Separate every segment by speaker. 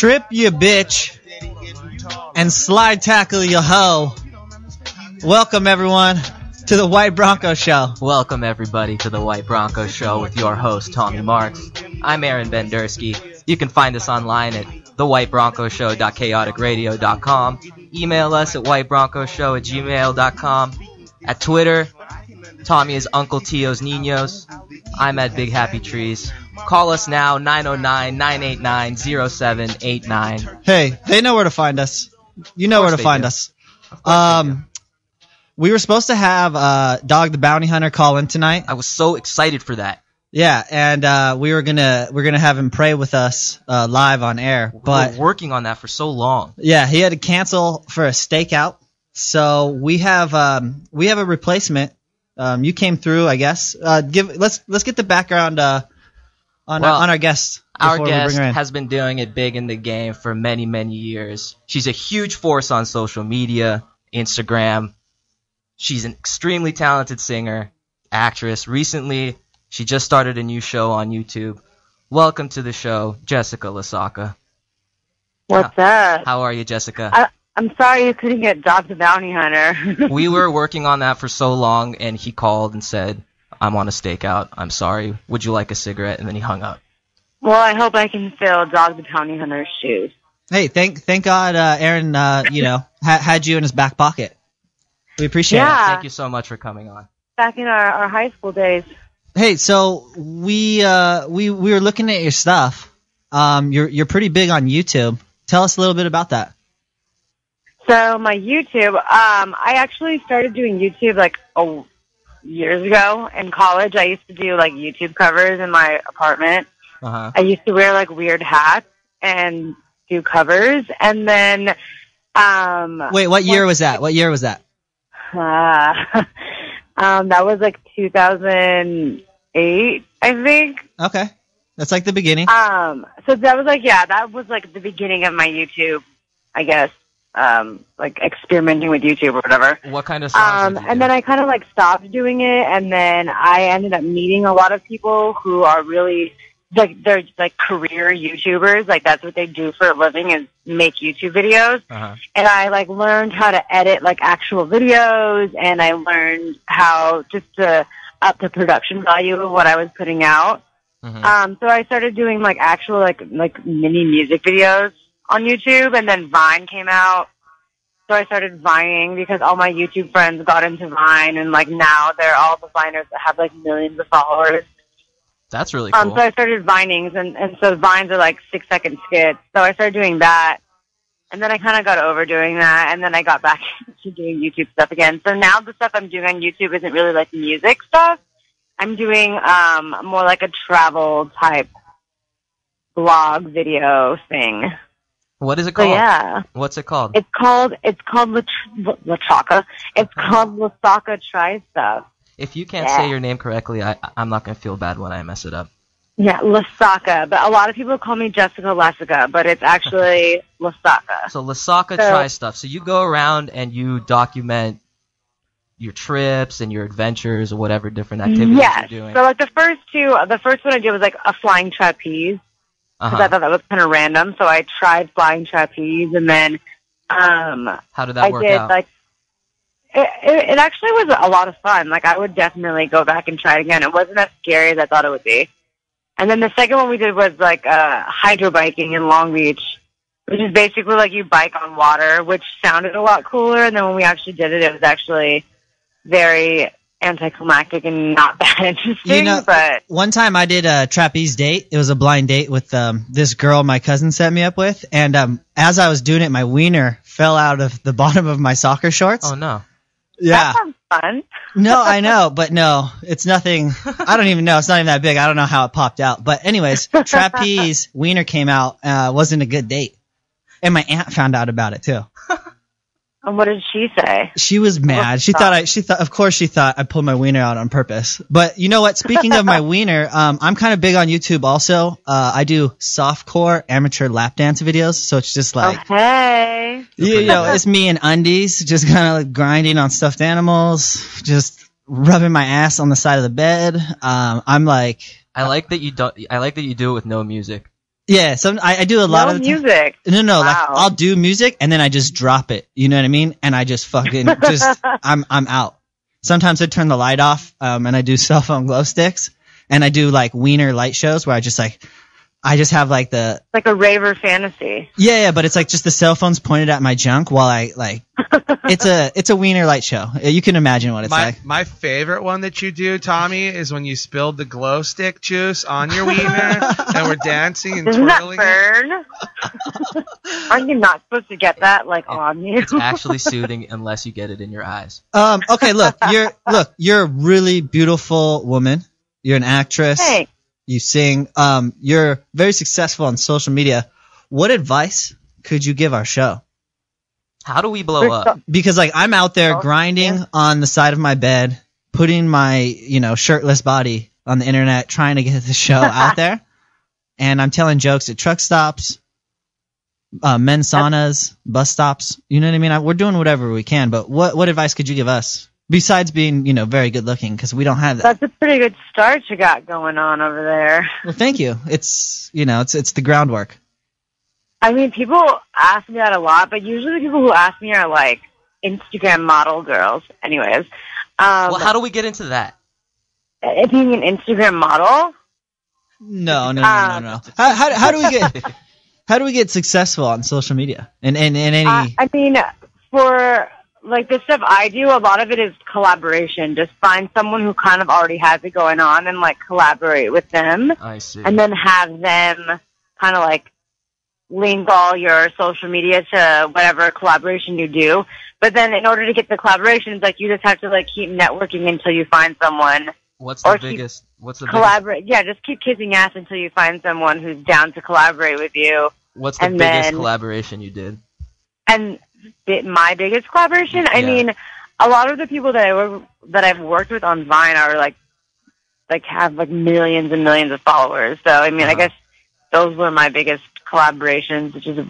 Speaker 1: Trip your bitch and slide tackle your hoe. Welcome everyone to the White Bronco Show.
Speaker 2: Welcome everybody to the White Bronco Show with your host Tommy Marks. I'm Aaron Bendersky. You can find us online at TheWhiteBroncoShow.chaoticradio.com. Email us at WhiteBroncoShow@gmail.com. At Twitter, Tommy is Uncle Tio's Ninos. I'm at Big Happy Trees. Call us now, 909-989-0789.
Speaker 1: Hey, they know where to find us. You know where to find us. We were supposed to have Dog the Bounty Hunter call in tonight.
Speaker 2: I was so excited for that.
Speaker 1: Yeah, and we're gonna have him pray with us live on air. But
Speaker 2: we're working on that for so long.
Speaker 1: Yeah, he had to cancel for a stakeout. So we have a replacement. You came through, I guess. Let's get the background on our guest.
Speaker 2: Our guest has been doing it big in the game for many, many years. She's a huge force on social media, Instagram. She's an extremely talented singer, actress. Recently, she just started a new show on YouTube. Welcome to the show, Jessica Lasaka.
Speaker 3: What's up?
Speaker 2: How are you, Jessica?
Speaker 3: I'm sorry you couldn't get Dog the Bounty Hunter.
Speaker 2: We were working on that for so long, and he called and said, I'm on a stakeout. I'm sorry. Would you like a cigarette? And then he hung up.
Speaker 3: Well, I hope I can fill Dog the Bounty Hunter's shoes.
Speaker 1: Hey, thank God Aaron, had you in his back pocket. We appreciate it.
Speaker 2: Thank you so much for coming on.
Speaker 3: Back in our high school days.
Speaker 1: Hey, so we were looking at your stuff. You're pretty big on YouTube. Tell us a little bit about that.
Speaker 3: So my YouTube, I actually started doing YouTube years ago in college. I used to do YouTube covers in my apartment.
Speaker 1: Uh-huh.
Speaker 3: I used to wear weird hats and do covers, and then
Speaker 1: wait, what year was that? What year was that?
Speaker 3: That was 2008, I think.
Speaker 1: Okay, that's the beginning.
Speaker 3: So that was that was the beginning of my YouTube, I guess. Experimenting with YouTube or whatever.
Speaker 2: What kind of songs did you do?
Speaker 3: And then I kind of stopped doing it, and then I ended up meeting a lot of people who are really they're career YouTubers. That's what they do for a living, is make YouTube videos.
Speaker 2: Uh-huh.
Speaker 3: And I learned how to edit actual videos, and I learned how just to up the production value of what I was putting out.
Speaker 2: Mm-hmm.
Speaker 3: So I started doing actual mini music videos on YouTube, and then Vine came out. So I started Vining because all my YouTube friends got into Vine, and now they're all the Viners that have millions of followers.
Speaker 2: That's really cool.
Speaker 3: So I started Vinings, and so Vines are 6-second skits. So I started doing that, and then I kind of got over doing that, and then I got back to doing YouTube stuff again. So now the stuff I'm doing on YouTube isn't really music stuff. I'm doing more a travel type blog video thing.
Speaker 2: What is it called?
Speaker 3: So, yeah.
Speaker 2: What's it called?
Speaker 3: It's called Lachaka. It's called Lasaka Try Stuff.
Speaker 2: If you can't say your name correctly, I'm not going to feel bad when I mess it up.
Speaker 3: Yeah, Lasaka. But a lot of people call me Jessica Lasaka, but it's actually Lasaka.
Speaker 2: So Lasaka Try Stuff. So you go around and you document your trips and your adventures or whatever different activities you're doing.
Speaker 3: So the first one I did was a flying trapeze. Because I thought that was kind of random, so I tried flying trapeze, and then
Speaker 2: how did that work out?
Speaker 3: It actually was a lot of fun. I would definitely go back and try it again. It wasn't as scary as I thought it would be. And then the second one we did was hydro biking in Long Beach, which is basically you bike on water, which sounded a lot cooler. And then when we actually did it, it was actually very anticlimactic and not that interesting. But
Speaker 1: one time I did a trapeze date. It was a blind date with this girl my cousin set me up with, and as I was doing it, my wiener fell out of the bottom of my soccer shorts.
Speaker 2: Oh no!
Speaker 1: Yeah,
Speaker 3: that sounds fun.
Speaker 1: No, I know, but no, it's nothing. I don't even know. It's not even that big. I don't know how it popped out. But anyways, trapeze wiener came out. Wasn't a good date, and my aunt found out about it too.
Speaker 3: And what did she say?
Speaker 1: She was mad. She thought I pulled my wiener out on purpose. But you know what? Speaking of my wiener, I'm kind of big on YouTube also. I do softcore amateur lap dance videos. So it's just
Speaker 3: hey.
Speaker 1: It's me in undies, just kind of grinding on stuffed animals, just rubbing my ass on the side of the bed. I like that you do it with no music. Yeah, I do a lot of the
Speaker 3: music.
Speaker 1: No,
Speaker 3: Wow.
Speaker 1: like I'll do music and then I just drop it. You know what I mean? And I just fucking I'm out. Sometimes I turn the light off, and I do cell phone glow sticks, and I do like wiener light shows where I just have like
Speaker 3: like a raver fantasy.
Speaker 1: Yeah, but it's like just the cell phone's pointed at my junk while I like. It's a wiener light show. You can imagine what it's like.
Speaker 4: My favorite one that you do, Tommy, is when you spilled the glow stick juice on your wiener and we're dancing and
Speaker 3: Doesn't
Speaker 4: twirling
Speaker 3: that burn? Aren't you not supposed to get that on you?
Speaker 2: It's actually soothing unless you get it in your eyes.
Speaker 1: Okay, you're a really beautiful woman. You're an actress.
Speaker 3: Thanks.
Speaker 1: You sing. You're very successful on social media. What advice could you give our show?
Speaker 2: How do we blow up?
Speaker 1: Because like I'm out there grinding on the side of my bed, putting my, shirtless body on the internet, trying to get the show out there. And I'm telling jokes at truck stops, men's saunas, bus stops. You know what I mean? We're doing whatever we can. But what advice could you give us? Besides being, very good looking, because we don't have that.
Speaker 3: That's a pretty good start you got going on over there.
Speaker 1: Well, thank you. It's, it's the groundwork.
Speaker 3: I mean, people ask me that a lot, but usually the people who ask me are like Instagram model girls. Anyways.
Speaker 2: Well, how do we get into that?
Speaker 3: Being an Instagram model?
Speaker 1: No. How do we get successful on social media? And any?
Speaker 3: I mean, for like the stuff I do, a lot of it is collaboration. Just find someone who kind of already has it going on and like collaborate with them.
Speaker 2: I see.
Speaker 3: And then have them kind of like link all your social media to whatever collaboration you do. But then in order to get the collaborations, like you just have to like keep networking until you find someone.
Speaker 2: What's the biggest?
Speaker 3: Yeah, just keep kissing ass until you find someone who's down to collaborate with you.
Speaker 2: What's the biggest collaboration you did?
Speaker 3: And my biggest collaboration? I mean, a lot of the people that I've worked with on Vine are like have like millions and millions of followers. So I mean, I guess those were my biggest collaborations, which is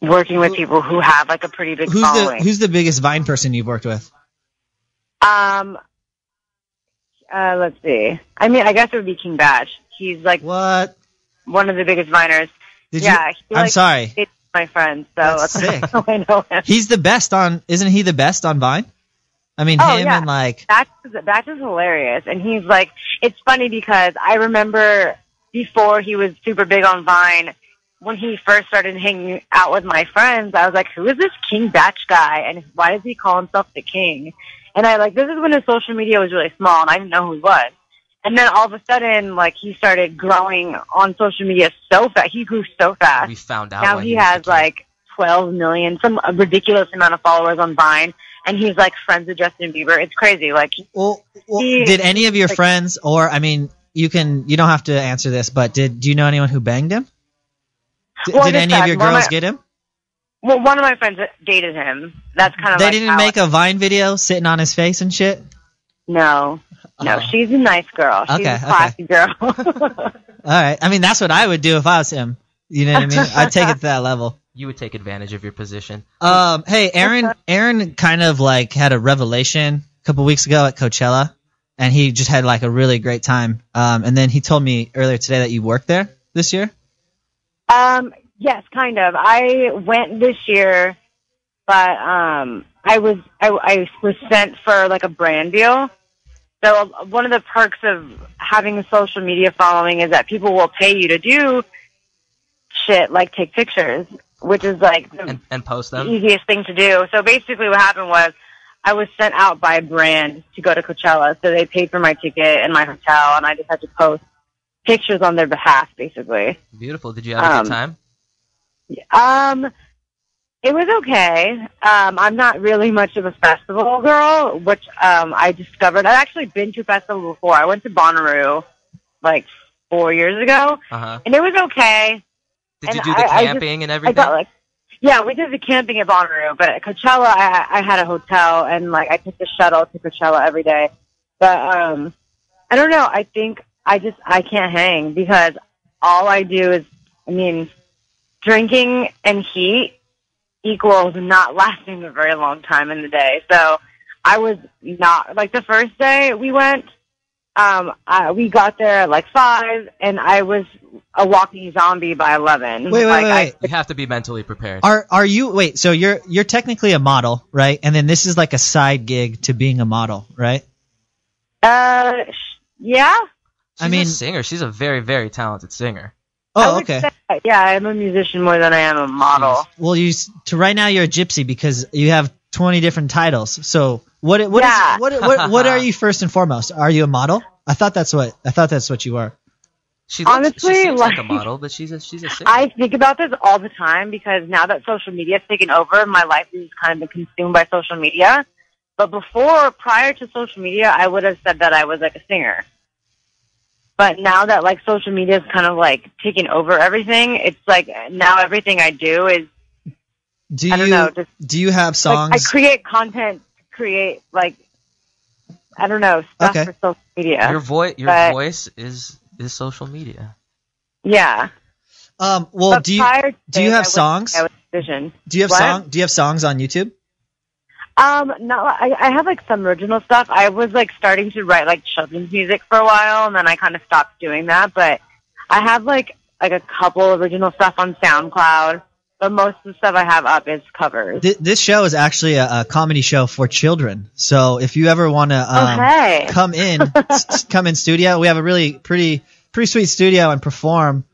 Speaker 3: working with people who have like a pretty big following.
Speaker 1: Who's the biggest Vine person you've worked with?
Speaker 3: Let's see. I mean, I guess it would be King Batch. He's like
Speaker 1: one
Speaker 3: of the biggest Viners.
Speaker 1: I'm sorry.
Speaker 3: It's my friend, so
Speaker 1: that's sick.
Speaker 3: how I know him.
Speaker 1: He's the best isn't he the best on Vine? I mean, and like
Speaker 3: Batch is hilarious, and he's like, it's funny because I remember before he was super big on Vine, when he first started hanging out with my friends, I was like, who is this King Batch guy, and why does he call himself the King? And this is when his social media was really small, and I didn't know who he was. And then all of a sudden, like, he started growing on social media so fast. He grew so fast.
Speaker 2: We found out.
Speaker 3: Now he has, like, 12 million, a ridiculous amount of followers on Vine, and he's, like, friends with Justin Bieber. It's crazy. Like,
Speaker 1: did any of your friends, or, I mean, you don't have to answer this, but do you know anyone who banged him? Did any of your girls get him?
Speaker 3: Well, one of my friends dated him. That's kind of
Speaker 1: They didn't make a Vine video sitting on his face and shit?
Speaker 3: No, she's a nice girl. She's a classy girl.
Speaker 1: All right. I mean, that's what I would do if I was him. You know what I mean? I'd take it to that level.
Speaker 2: You would take advantage of your position.
Speaker 1: Hey, Aaron kind of like had a revelation a couple weeks ago at Coachella, and he just had like a really great time. And then he told me earlier today that you worked there this year.
Speaker 3: Yes, kind of. I went this year, but I was sent for like a brand deal. So one of the perks of having a social media following is that people will pay you to do shit like take pictures, which is like
Speaker 2: and post them.
Speaker 3: The easiest thing to do. So basically what happened was I was sent out by a brand to go to Coachella. So they paid for my ticket and my hotel, and I just had to post pictures on their behalf, basically.
Speaker 2: Beautiful. Did you have a good time?
Speaker 3: It was okay. I'm not really much of a festival girl, which I discovered. I've actually been to a festival before. I went to Bonnaroo like 4 years ago, and it was okay.
Speaker 2: Did you do the camping and everything?
Speaker 3: Yeah, we did the camping at Bonnaroo, but at Coachella, I had a hotel, and like I took the shuttle to Coachella every day. But I don't know. I think I can't hang because all I do is, I mean, drinking and heat equals not lasting a very long time in the day. So I was not, like the first day we went, we got there at like 5, and I was a walking zombie by 11.
Speaker 1: Wait.
Speaker 2: You have to be mentally prepared.
Speaker 1: Are you wait? So you're technically a model, right? And then this is like a side gig to being a model, right?
Speaker 3: Yeah.
Speaker 2: She's a singer. She's a very, very talented singer.
Speaker 1: Oh, okay.
Speaker 3: Yeah, I'm a musician more than I am a model.
Speaker 1: Jeez. Well, right now you're a gypsy because you have 20 different titles. So what are you first and foremost? Are you a model? I thought that's what you were.
Speaker 3: Honestly,
Speaker 2: she seems like a model, but she's a singer.
Speaker 3: I think about this all the time because now that social media has taken over, my life has kind of been consumed by social media. But prior to social media, I would have said that I was like a singer. But now that like social media is kind of like taking over everything, it's like now everything I do is.
Speaker 1: Do you have songs?
Speaker 3: Like, I create content, like I don't know stuff for social media.
Speaker 2: Your voice is social media.
Speaker 3: Yeah.
Speaker 1: Well, do you have songs? Do you have songs on YouTube?
Speaker 3: No, I have like some original stuff. I was like starting to write like children's music for a while, and then I kind of stopped doing that. But I have like a couple original stuff on SoundCloud. But most of the stuff I have up is covers.
Speaker 1: This show is actually a comedy show for children. So if you ever want to come in studio, we have a really pretty sweet studio and perform.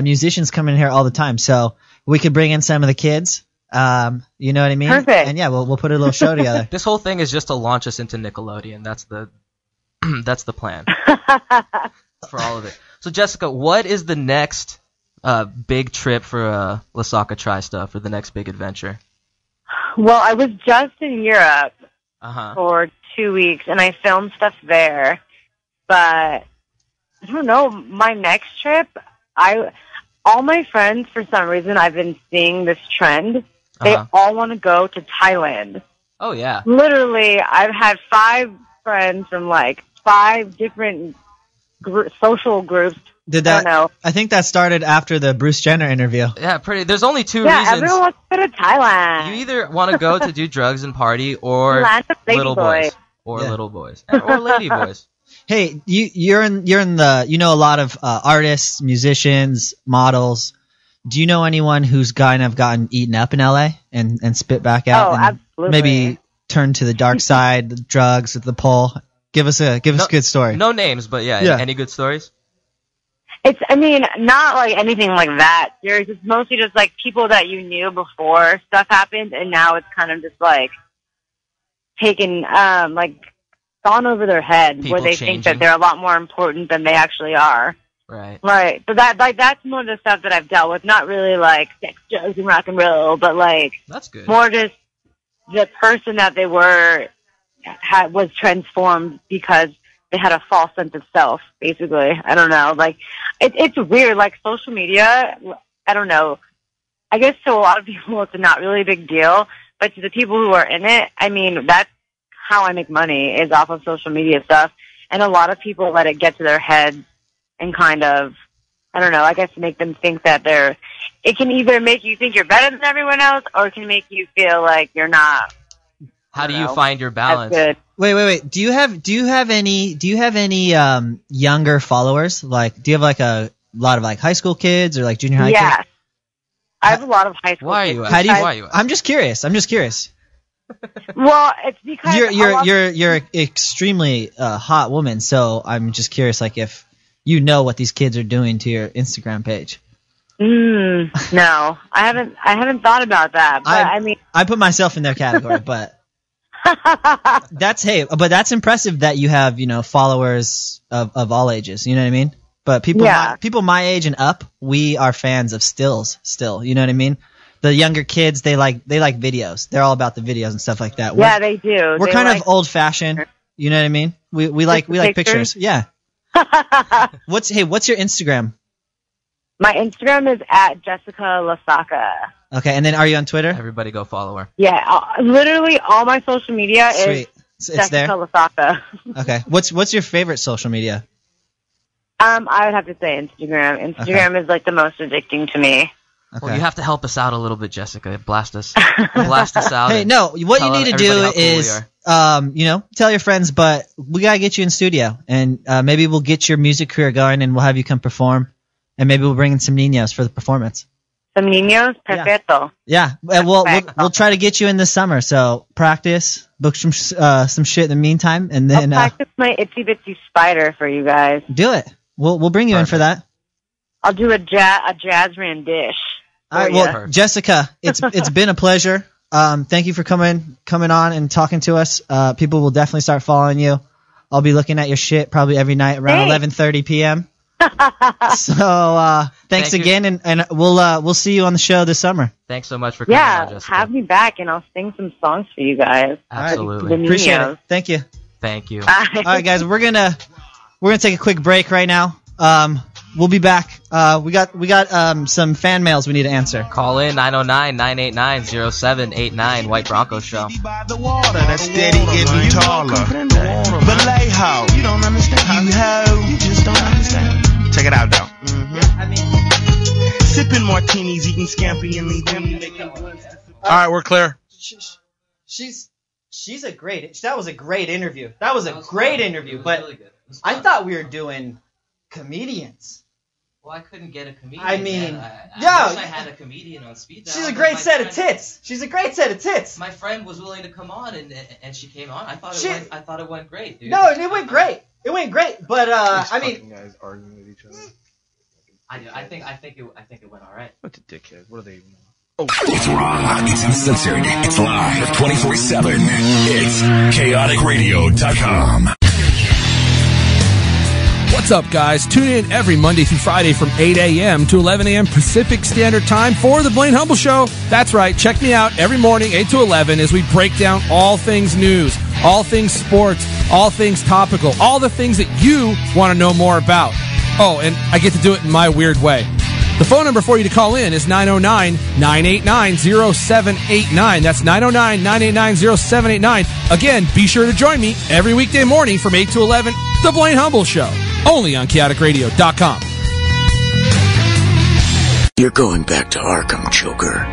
Speaker 1: Musicians come in here all the time, so we could bring in some of the kids. You know what I mean?
Speaker 3: Perfect.
Speaker 1: And yeah, we'll put a little show together.
Speaker 2: This whole thing is just to launch us into Nickelodeon. That's the plan for all of it. So Jessica, what is the next big trip for Lasaka Tri-Stuff, for the next big adventure?
Speaker 3: Well, I was just in Europe
Speaker 2: for
Speaker 3: 2 weeks, and I filmed stuff there. But I don't know, my next trip, all my friends, for some reason, I've been seeing this trend. They all want to go to Thailand.
Speaker 2: Oh, yeah.
Speaker 3: Literally, I've had 5 friends from like 5 different social groups. I don't know.
Speaker 1: I think that started after the Bruce Jenner interview.
Speaker 2: Yeah, there's only 2 reasons.
Speaker 3: Yeah, everyone wants to go to Thailand.
Speaker 2: You either want to go to do drugs and party, or little boys. Or little boys. Or lady boys.
Speaker 1: Hey, you're in the, you know, a lot of artists, musicians, models. Do you know anyone who's kind of gotten eaten up in LA and spit back out?
Speaker 3: Oh,
Speaker 1: and
Speaker 3: absolutely.
Speaker 1: Maybe turn to the dark side, the drugs, the pole. Give us a good story.
Speaker 2: No names, but yeah. Any good stories?
Speaker 3: I mean, not like anything like that. It's mostly just like people that you knew before stuff happened, and now it's kind of just like taken, like gone over their head,
Speaker 2: people
Speaker 3: where they
Speaker 2: changing.
Speaker 3: think that they're a lot more important than they actually are.
Speaker 2: Right.
Speaker 3: Right. So that's more the stuff that I've dealt with. Not really like sex, drugs, and rock and roll, but like
Speaker 2: that's good.
Speaker 3: More just the person that they were was transformed because they had a false sense of self, basically. I don't know. Like, it's weird. Like, social media, I don't know. I guess to a lot of people it's not really a big deal, but to the people who are in it, I mean, that's how I make money, is off of social media stuff. And a lot of people let it get to their heads and kind of, I don't know, I guess make them think that it can either make you think you're better than everyone else, or it can make you feel like you're not.
Speaker 2: How do you find your balance?
Speaker 3: That's good.
Speaker 1: Wait. Do you have any younger followers? Like, do you have like a lot of like high school kids or like junior high kids?
Speaker 3: Yeah. I have a lot of high school kids.
Speaker 2: Why are you?
Speaker 1: I'm just curious.
Speaker 3: Well, it's because
Speaker 1: you're an extremely hot woman, so I'm just curious, like, if you know what these kids are doing to your Instagram page.
Speaker 3: No, I haven't thought about that. But I mean,
Speaker 1: I put myself in their category, but that's impressive that you have, you know, followers of all ages. You know what I mean? But people my age and up, we are fans of stills still. You know what I mean? The younger kids, they like videos. They're all about the videos and stuff like that.
Speaker 3: They do.
Speaker 1: We're kind of old fashioned. You know what I mean? We like pictures. Yeah. What's your Instagram?
Speaker 3: My Instagram is at Jessica Lasaka.
Speaker 1: Okay, and then are you on Twitter?
Speaker 2: Everybody go follow her.
Speaker 3: Yeah, literally all my social media is
Speaker 1: it's there.
Speaker 3: Jessica Lasaka.
Speaker 1: Okay, what's your favorite social media?
Speaker 3: I would have to say Instagram. Instagram is like the most addicting to me.
Speaker 1: Okay.
Speaker 2: Well, you have to help us out a little bit, Jessica. Blast us out.
Speaker 1: Hey, no, what you need to do is tell your friends, but we gotta get you in studio, and maybe we'll get your music career going, and we'll have you come perform, and maybe we'll bring in some niños for the performance.
Speaker 3: Some niños, perfecto.
Speaker 1: Yeah, we'll try to get you in this summer. So practice, book some shit in the meantime, and then
Speaker 3: I'll practice my itsy bitsy spider for you guys.
Speaker 1: Do it. We'll bring you in for that.
Speaker 3: I'll do a jazz rendition.
Speaker 1: All right, well, Jessica, it's been a pleasure. Thank you for coming on and talking to us. People will definitely start following you. I'll be looking at your shit probably every night around 11:30 p.m. So thanks again, and we'll see you on the show this summer.
Speaker 2: Thanks so much for coming on, Jessica.
Speaker 3: Have me back, and I'll sing some songs for you guys.
Speaker 2: Absolutely.
Speaker 1: Appreciate it. Thank you.
Speaker 2: Thank you.
Speaker 3: Bye.
Speaker 1: All right, guys, we're gonna take a quick break right now. We'll be back. We got some fan mails we need to answer.
Speaker 2: Call in 909-989-0789 White Bronco Show.
Speaker 5: By the water that's steady getting taller. Vallejo, you don't understand. You just don't understand. Check it out, though. Sipping martinis, eating scampi and linguine.
Speaker 4: All right, we're clear.
Speaker 1: She's a great. That was a great interview. But really good. I thought we were doing comedians.
Speaker 2: Well, I couldn't get a comedian.
Speaker 1: I mean,
Speaker 2: I wish I had a comedian on speed dial.
Speaker 1: She's a great set of tits.
Speaker 2: My friend was willing to come on, and she came on. I thought it went great, dude.
Speaker 1: No, it went great. But I mean,
Speaker 4: guys arguing with each other.
Speaker 2: I think it went all right.
Speaker 4: What a dickhead. What are they even?
Speaker 6: It's raw, it's uncensored, it's live 24/7. It's chaoticradio.com.
Speaker 7: What's up, guys? Tune in every Monday through Friday from 8 a.m. to 11 a.m. Pacific Standard Time for The Blaine Humble Show. That's right. Check me out every morning, 8 to 11, as we break down all things news, all things sports, all things topical, all the things that you want to know more about. Oh, and I get to do it in my weird way. The phone number for you to call in is 909-989-0789. That's 909-989-0789. Again, be sure to join me every weekday morning from 8 to 11, The Blaine Humble Show, only on chaoticradio.com.
Speaker 8: You're going back to Arkham, Joker.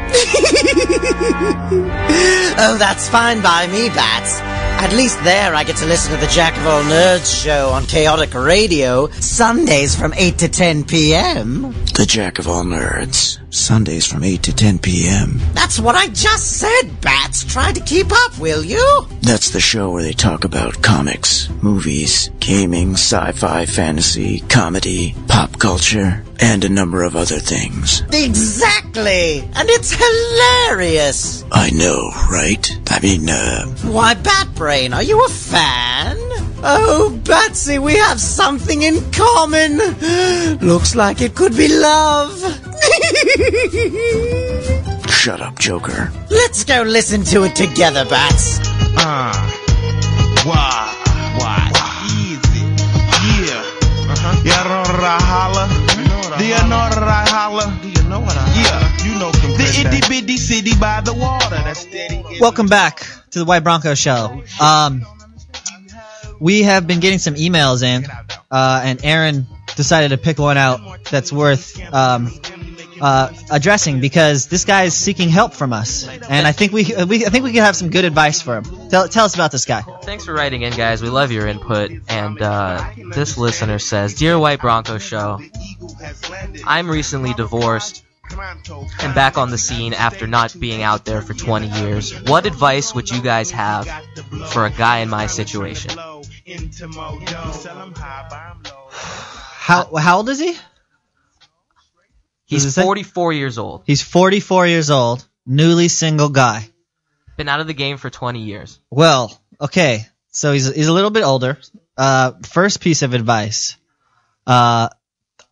Speaker 8: Oh, that's fine by me, Bats. At least there I get to listen to the Jack of All Nerds show on Chaotic Radio, Sundays from 8 to 10 p.m. The Jack of All Nerds, Sundays from 8 to 10 p.m. That's what I just said, Bats. Try to keep up, will you? That's the show where they talk about comics, movies, gaming, sci-fi, fantasy, comedy, pop culture, and a number of other things. Exactly! And it's hilarious! I know, right? I mean, why, Batbrain, are you a fan? Oh, Batsy, we have something in common! Looks like it could be love! Shut up, Joker. Let's go listen to it together, Bats.
Speaker 5: Why? Easy. Yeah. Yeah, holla. Do you know what I holla? Do you know what I holla? Yeah, you know the itty bitty city by the water that's steady.
Speaker 1: Welcome back to the White Bronco Show. We have been getting some emails in, and Aaron decided to pick one out that's worth addressing because this guy is seeking help from us, and I think we can have some good advice for him. Tell us about this guy.
Speaker 2: Thanks for writing in, guys. We love your input. And this listener says, "Dear White Bronco Show, I'm recently divorced and back on the scene after not being out there for 20 years. What advice would you guys have for a guy in my situation?"
Speaker 1: How old is he?
Speaker 2: He's 44 years old.
Speaker 1: He's 44 years old, newly single guy.
Speaker 2: Been out of the game for 20 years.
Speaker 1: Well, okay, so he's a little bit older. First piece of advice: all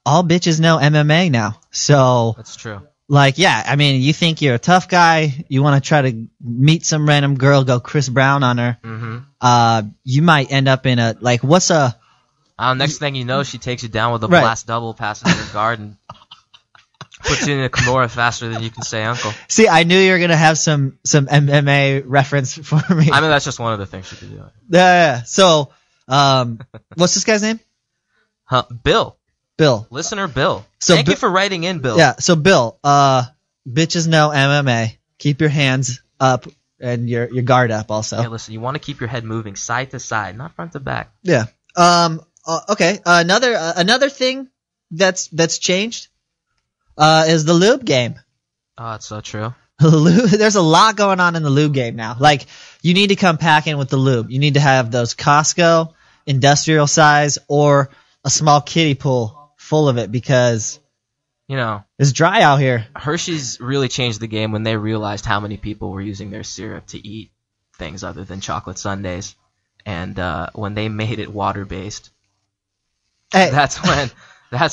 Speaker 1: bitches know MMA now. So
Speaker 2: that's true.
Speaker 1: Like, yeah, I mean, you think you're a tough guy, you want to try to meet some random girl, go Chris Brown on her.
Speaker 2: Mm-hmm.
Speaker 1: You might end up in a
Speaker 2: next thing you know, she takes you down with a blast double, passes your guard, and puts you in a Kimura faster than you can say uncle.
Speaker 1: See, I knew you were gonna have some MMA reference for me.
Speaker 2: I mean, that's just one of the things she could do.
Speaker 1: Yeah. So, what's this guy's name?
Speaker 2: Bill.
Speaker 1: Bill.
Speaker 2: Listener Bill.
Speaker 1: So
Speaker 2: Thank you for writing in, Bill.
Speaker 1: Yeah. So Bill, bitches know MMA. Keep your hands up and your guard up also.
Speaker 2: Yeah, listen, you want to keep your head moving side to side, not front to back.
Speaker 1: Yeah. Okay. Another thing that's changed is the lube game.
Speaker 2: Oh, it's so true.
Speaker 1: There's a lot going on in the lube game now. Like, you need to come packing with the lube. You need to have those Costco industrial size or a small kiddie pool full of it because it's dry out here.
Speaker 2: Hershey's really changed the game when they realized how many people were using their syrup to eat things other than chocolate sundaes, and when they made it water based, that's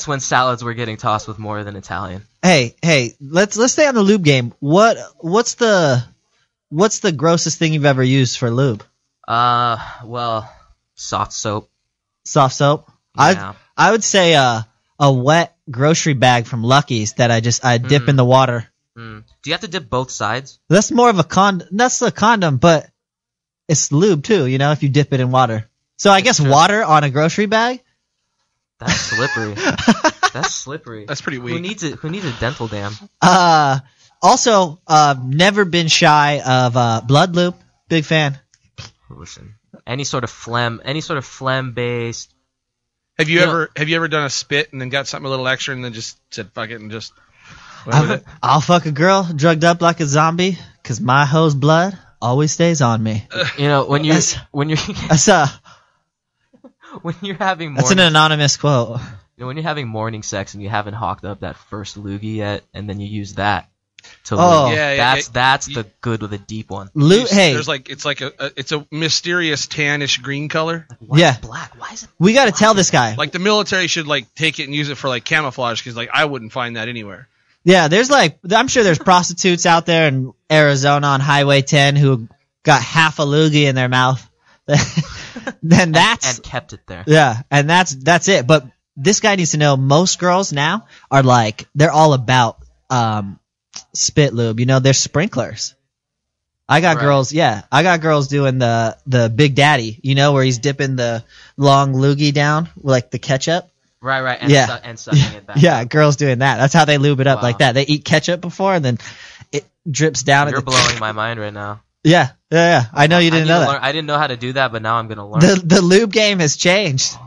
Speaker 2: when salads were getting tossed with more than Italian.
Speaker 1: Hey, let's stay on the lube game. What's the grossest thing you've ever used for lube?
Speaker 2: Well, soft soap.
Speaker 1: Soft soap?
Speaker 2: Yeah.
Speaker 1: I would say a wet grocery bag from Lucky's that I dip in the water.
Speaker 2: Do you have to dip both sides?
Speaker 1: That's more of a that's a condom, but it's lube too, if you dip it in water. So I guess water on a grocery bag?
Speaker 2: That's slippery. That's slippery.
Speaker 4: That's pretty weak.
Speaker 2: Who needs a dental dam?
Speaker 1: Also, never been shy of blood lube. Big fan.
Speaker 2: Listen, any sort of phlegm based.
Speaker 4: Have you ever done a spit and then got something a little extra and then just said fuck it and just went with it?
Speaker 1: I'll fuck a girl drugged up like a zombie because my hoe's blood always stays on me.
Speaker 2: When you're having morning,
Speaker 1: that's an anonymous quote.
Speaker 2: When you're having morning sex and you haven't hawked up that first loogie yet, and then you use that to lube, that's the good with a deep one.
Speaker 1: Hey,
Speaker 4: it's a mysterious tannish green color.
Speaker 2: Why is it black? Why is it?
Speaker 1: We got to tell this guy.
Speaker 4: Like the military should take it and use it for camouflage because I wouldn't find that anywhere.
Speaker 1: Yeah, I'm sure there's prostitutes out there in Arizona on Highway 10 who got half a loogie in their mouth. Then that's
Speaker 2: and kept it there.
Speaker 1: Yeah, and that's it. But this guy needs to know most girls now are they're all about spit lube. They're sprinklers. I got girls doing the Big Daddy, where he's dipping the long loogie down with the ketchup.
Speaker 2: Right, and sucking it back.
Speaker 1: Yeah, girls doing that. That's how they lube it up like that. They eat ketchup before and then it drips down.
Speaker 2: You're blowing my mind right now.
Speaker 1: Yeah. I know you didn't know that.
Speaker 2: I didn't know how to do that, but now I'm going to learn.
Speaker 1: The lube game has changed.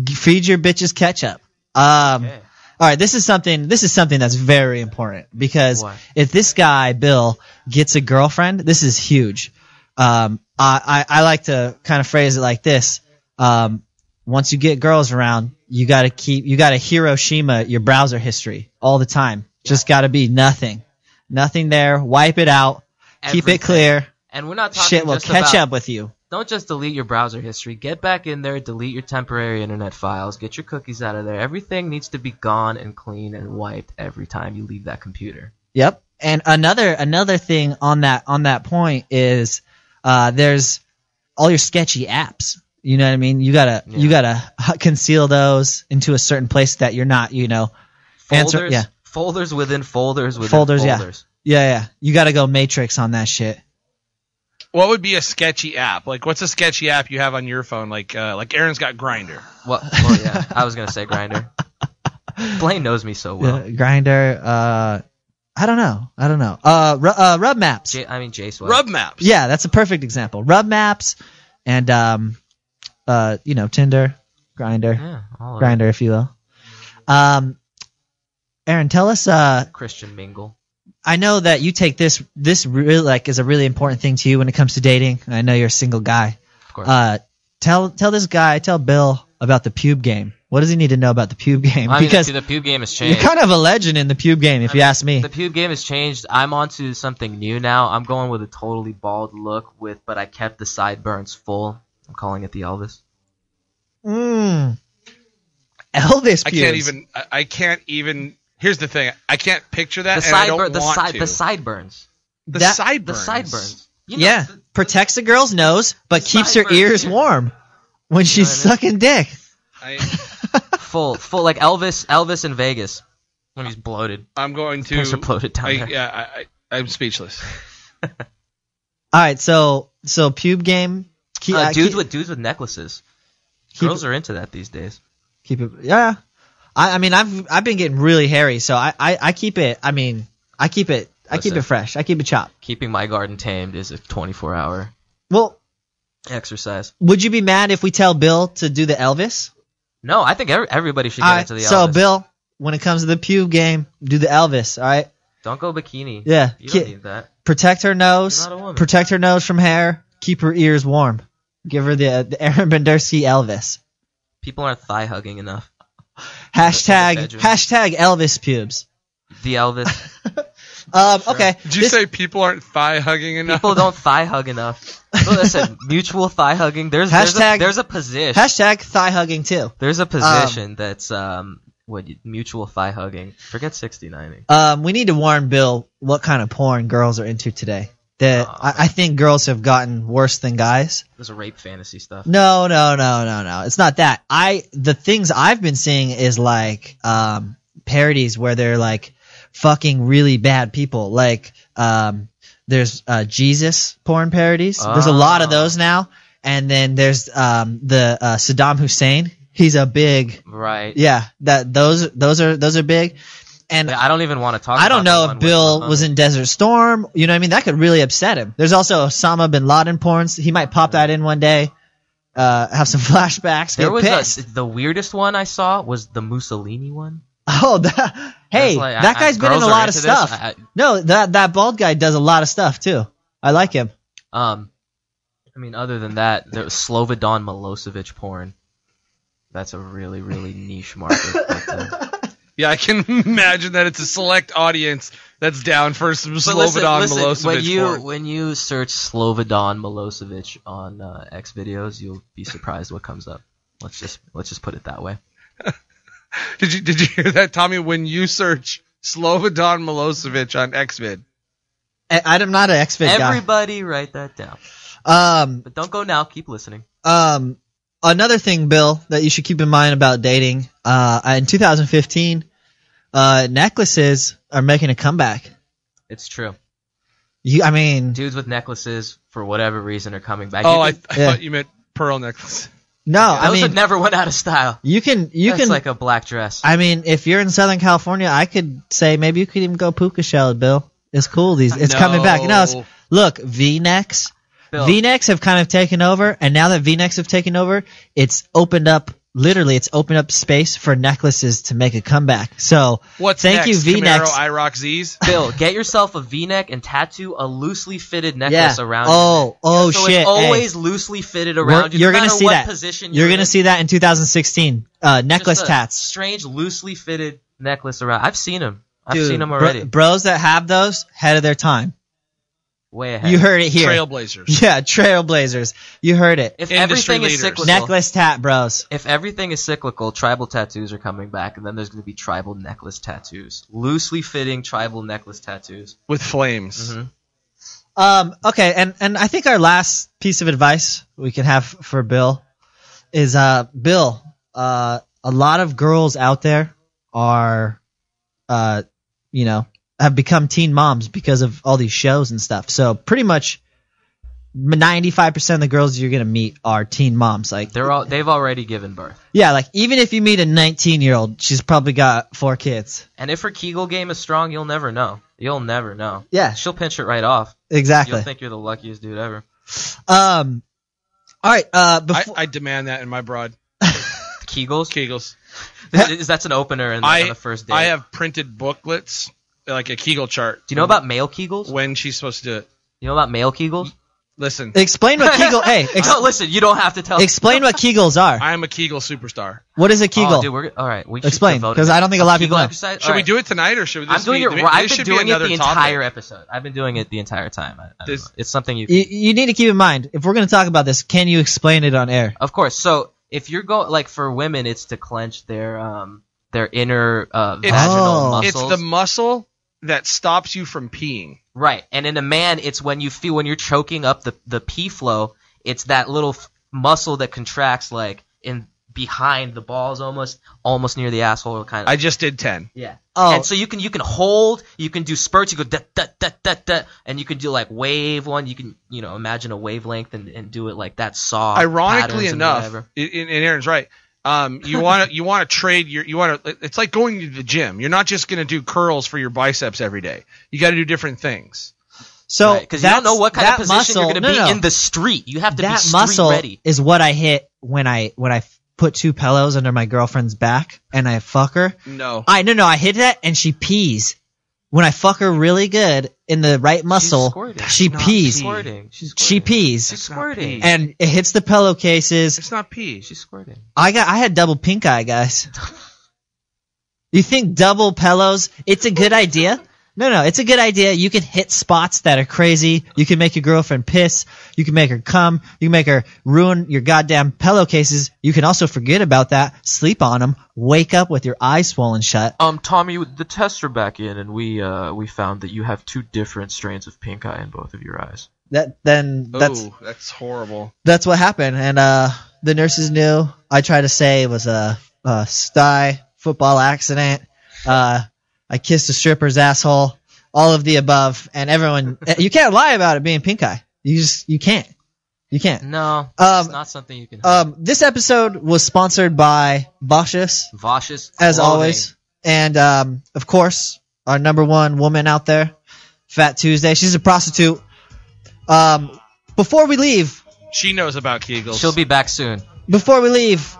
Speaker 1: Feed your bitches ketchup.
Speaker 2: Okay.
Speaker 1: All right, this is something that's very important because if this guy, Bill, gets a girlfriend, this is huge. I like to kind of phrase it like this. Once you get girls around, you got to Hiroshima your browser history all the time. Just got to be nothing there. Wipe it out.
Speaker 2: Everything.
Speaker 1: Keep it clear.
Speaker 2: And we're not talking
Speaker 1: shit will catch up with you.
Speaker 2: Don't just delete your browser history. Get back in there, delete your temporary internet files, get your cookies out of there. Everything needs to be gone and clean and wiped every time you leave that computer.
Speaker 1: Yep. And another thing on that point is there's all your sketchy apps. You know what I mean? You gotta conceal those into a certain place that you're not,
Speaker 2: Folders within folders within
Speaker 1: folders. Yeah. You gotta go Matrix on that shit.
Speaker 4: What would be a sketchy app? What's a sketchy app you have on your phone? Like Aaron's got Grindr.
Speaker 2: Well, yeah. I was gonna say Grindr. Blaine knows me so well.
Speaker 1: Grindr. I don't know. Rub Maps.
Speaker 2: Jace.
Speaker 4: Rub Maps.
Speaker 1: Yeah, that's a perfect example. Rub Maps and Tinder, Grindr,
Speaker 2: yeah,
Speaker 1: Grindr, if you will. Aaron, tell us.
Speaker 2: Christian mingle.
Speaker 1: I know that you take this really is a really important thing to you when it comes to dating. I know you're a single guy.
Speaker 2: Of course.
Speaker 1: Tell Bill about the pube game. What does he need to know about the pube game?
Speaker 2: Because the pube game has changed.
Speaker 1: You're kind of a legend in the pube game, if you ask me.
Speaker 2: The pube game has changed. I'm onto something new now. I'm going with a totally bald look but I kept the sideburns full. I'm calling it the Elvis.
Speaker 1: Elvis pubes.
Speaker 4: I can't even. Here's the thing. I can't picture that,
Speaker 2: and
Speaker 4: I don't want to.
Speaker 2: The sideburns.
Speaker 4: The sideburns.
Speaker 2: The sideburns.
Speaker 1: Protects the girl's nose, but keeps her ears warm when she's sucking dick.
Speaker 2: Full like Elvis in Vegas when he's bloated.
Speaker 4: I'm going to.
Speaker 2: Pins are bloated down there.
Speaker 4: Yeah, I'm speechless.
Speaker 1: All right, so pube game.
Speaker 2: Dudes with necklaces. Girls are into that these days.
Speaker 1: Keep it. Yeah. I mean, I've been getting really hairy, so I keep it. I mean, I keep it I keep it fresh. I keep it chopped.
Speaker 2: Keeping my garden tamed is a 24-hour
Speaker 1: Well,
Speaker 2: exercise.
Speaker 1: would you be mad if we tell Bill to do the Elvis?
Speaker 2: No, I think everybody should
Speaker 1: All
Speaker 2: get
Speaker 1: right,
Speaker 2: into the
Speaker 1: so
Speaker 2: Elvis.
Speaker 1: Bill, when it comes to the pube game, do the Elvis, all right?
Speaker 2: Don't go bikini.
Speaker 1: Yeah.
Speaker 2: You don't need that.
Speaker 1: Protect her nose.
Speaker 2: You're not a woman.
Speaker 1: Protect her nose from hair. Keep her ears warm. Give her the Aaron Bendersky Elvis.
Speaker 2: People aren't thigh hugging enough.
Speaker 1: Hashtag
Speaker 2: bedroom.
Speaker 1: Elvis pubes.
Speaker 2: The Elvis.
Speaker 1: Okay.
Speaker 4: Did you say people aren't thigh hugging enough?
Speaker 2: People don't thigh hug enough. So listen, mutual thigh hugging. There's a position.
Speaker 1: Hashtag thigh hugging too.
Speaker 2: There's a position that's mutual thigh hugging. Forget 69ing.
Speaker 1: We need to warn Bill what kind of porn girls are into today. I think girls have gotten worse than guys.
Speaker 2: There's a rape fantasy stuff.
Speaker 1: No. It's not that. The things I've been seeing is like parodies where they're like fucking really bad people. Like there's Jesus porn parodies. There's a lot of those now. And then there's the Saddam Hussein. He's a big
Speaker 2: right.
Speaker 1: Yeah, those are big. And
Speaker 2: I don't even want to talk.
Speaker 1: I don't know
Speaker 2: about
Speaker 1: if Bill was in Desert Storm. You know what I mean? That could really upset him. There's also Osama bin Laden porns. He might pop that in one day. Have some flashbacks.
Speaker 2: There was
Speaker 1: pissed.
Speaker 2: the weirdest one I saw was the Mussolini one.
Speaker 1: Oh, that guy's been in a lot of stuff. No, that bald guy does a lot of stuff too. I like him.
Speaker 2: I mean, other than that, there was Slobodan Milosevic porn. That's a really, really niche market. But,
Speaker 4: yeah, I can imagine that it's a select audience that's down for some Slobodan Milosevic porn.
Speaker 2: When you search Slobodan Milosevic on X videos, you'll be surprised what comes up. Let's just put it that way.
Speaker 4: Did you hear that, Tommy? When you search Slobodan Milosevic on Xvid,
Speaker 1: I'm not an Xvid guy.
Speaker 2: Everybody write that down. But don't go now. Keep listening.
Speaker 1: Another thing, Bill, that you should keep in mind about dating. In 2015, necklaces are making a comeback.
Speaker 2: It's true.
Speaker 1: Dudes
Speaker 2: with necklaces for whatever reason are coming back.
Speaker 4: Oh, I thought you meant pearl necklaces.
Speaker 1: No,
Speaker 2: those have never went out of style.
Speaker 1: You can
Speaker 2: like a black dress.
Speaker 1: I mean, if you're in Southern California, I could say maybe you could even go puka shell, Bill. It's cool. It's coming back. No, look, V-necks.
Speaker 2: Bill.
Speaker 1: V-necks have kind of taken over, and now that V-necks have taken over, it's opened up space for necklaces to make a comeback. So
Speaker 4: what's
Speaker 1: thank
Speaker 4: next?
Speaker 1: you, V-necks.
Speaker 4: Camaro IROC Z's?
Speaker 2: Bill, get yourself a V-neck and tattoo a loosely fitted necklace around you.
Speaker 1: So
Speaker 2: shit. It's always loosely fitted around you.
Speaker 1: You're
Speaker 2: no
Speaker 1: going to see that.
Speaker 2: You're
Speaker 1: going to see that in 2016. Necklace tats.
Speaker 2: Strange, loosely fitted necklace around. I've seen them. I've
Speaker 1: Dude,
Speaker 2: seen them already.
Speaker 1: Bros that have those, ahead of their time.
Speaker 2: Way ahead.
Speaker 1: You heard it here.
Speaker 4: Trailblazers.
Speaker 1: Yeah, trailblazers. You heard it.
Speaker 2: If everything is cyclical,
Speaker 1: necklace tat bros.
Speaker 2: If everything is cyclical, tribal tattoos are coming back, and then there's going to be tribal necklace tattoos, loosely fitting tribal necklace tattoos
Speaker 4: with flames.
Speaker 2: Mm-hmm.
Speaker 1: Okay, and I think our last piece of advice we can have for Bill is Bill. A lot of girls out there are, have become teen moms because of all these shows and stuff. So pretty much 95% of the girls you're going to meet are teen moms. Like
Speaker 2: they've already given birth.
Speaker 1: Yeah, like even if you meet a 19-year-old, she's probably got 4 kids.
Speaker 2: And if her Kegel game is strong, you'll never know. You'll never know.
Speaker 1: Yeah.
Speaker 2: She'll pinch it right off.
Speaker 1: Exactly.
Speaker 2: You'll think you're the luckiest dude ever.
Speaker 1: All right.
Speaker 4: I demand that in my broad.
Speaker 2: Kegels? That's an opener on the first date.
Speaker 4: I have printed booklets, like a Kegel chart.
Speaker 2: Do you know about male Kegels?
Speaker 4: When she's supposed to do it.
Speaker 2: You know about male Kegels?
Speaker 4: Listen.
Speaker 1: Explain what Kegel.
Speaker 2: No, listen. You don't have to tell.
Speaker 1: Explain what Kegels are.
Speaker 4: I am a Kegel superstar.
Speaker 1: What is a Kegel?
Speaker 2: Oh, dude, all right. We
Speaker 1: explain, because I don't think a lot of people know.
Speaker 4: Should we do it tonight, or should we?
Speaker 2: I'm doing it. I've been doing it the entire episode. I've been doing it the entire time. It's something you
Speaker 1: need to keep in mind. If we're going to talk about this, can you explain it on air?
Speaker 2: Of course. So if you're going, like for women, it's to clench their inner vaginal muscles.
Speaker 4: It's the muscle that stops you from peeing.
Speaker 2: Right. And in a man, it's when you're choking up the pee flow, it's that little muscle that contracts like in behind the balls almost near the asshole kind of.
Speaker 4: I just did 10.
Speaker 2: Yeah. Oh. And so you can hold, you can do spurts, you go da da da da da, and you can do like wave one, you can imagine a wavelength and do it like that saw.
Speaker 4: Ironically enough, and Aaron's right. You want to trade it's like going to the gym. You're not just going to do curls for your biceps every day. You got to do different things.
Speaker 1: So
Speaker 2: because you don't know what kind of position
Speaker 1: muscle,
Speaker 2: you're going to be in the street. You have to be street
Speaker 1: muscle
Speaker 2: ready.
Speaker 1: Is what I hit when I put 2 pillows under my girlfriend's back and I fuck her.
Speaker 4: No.
Speaker 1: I hit that and she pees. When I fuck her really good in the right muscle, she pees. She pees.
Speaker 2: She's squirting.
Speaker 1: And it hits the pillowcases.
Speaker 4: It's not pee.
Speaker 2: She's squirting.
Speaker 1: I had double pink eye, guys. You think double pillows? It's a good idea? No, it's a good idea. You can hit spots that are crazy. You can make your girlfriend piss. You can make her come. You can make her ruin your goddamn pillowcases. You can also forget about that, sleep on them, wake up with your eyes swollen shut.
Speaker 9: Tommy, the tests are back in, and we found that you have 2 different strains of pink eye in both of your eyes.
Speaker 4: That's horrible.
Speaker 1: That's what happened, and the nurses knew. I tried to say it was a sty football accident. I kissed a stripper's asshole, all of the above, and everyone. You can't lie about it being pink eye. You can't.
Speaker 2: No, it's not something you can.
Speaker 1: This episode was sponsored by Voshus, as always, and of course our number one woman out there, Fat Tuesday. She's a prostitute. Before we leave,
Speaker 4: she knows about Kegels.
Speaker 2: She'll be back soon.
Speaker 1: Before we leave,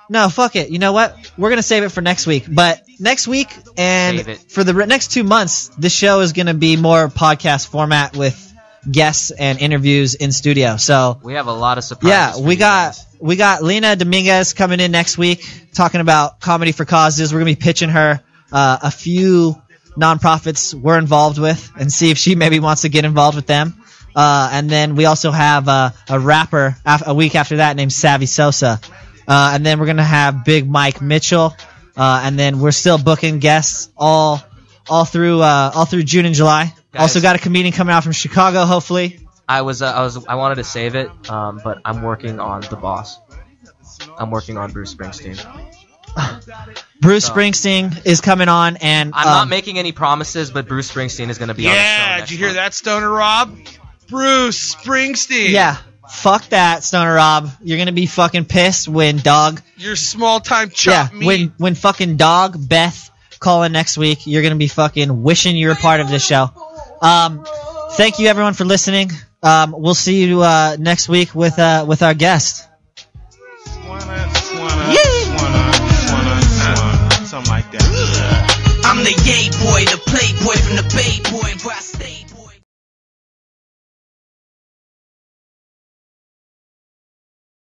Speaker 1: no, fuck it. You know what? We're going to save it for next week. But next week and for the next 2 months, this show is going to be more podcast format with guests and interviews in studio. So
Speaker 2: we have a lot of surprises.
Speaker 1: Yeah, we got Lena Dominguez coming in next week talking about comedy for causes. We're going to be pitching her a few nonprofits we're involved with and see if she maybe wants to get involved with them. And then we also have a rapper a week after that named Savvy Sosa. And then we're going to have Big Mike Mitchell. And then we're still booking guests all through June and July. Guys, also got a comedian coming out from Chicago, hopefully.
Speaker 2: I wanted to save it, but I'm working on The Boss. I'm working on Bruce Springsteen.
Speaker 1: Bruce Springsteen is coming on, and
Speaker 2: I'm not making any promises, but Bruce Springsteen is going to be on the show.
Speaker 4: Yeah, did you hear that, Stoner Rob? Bruce Springsteen.
Speaker 1: Yeah. Fuck that, Stoner Rob. You're gonna be fucking pissed when dog.
Speaker 4: Your small time chop meat.
Speaker 1: When fucking dog Beth call in next week, you're gonna be fucking wishing you were part of this show. Thank you everyone for listening. We'll see you next week with our guest.
Speaker 5: Something like that. I'm the yay boy, the playboy from the Bay Boy.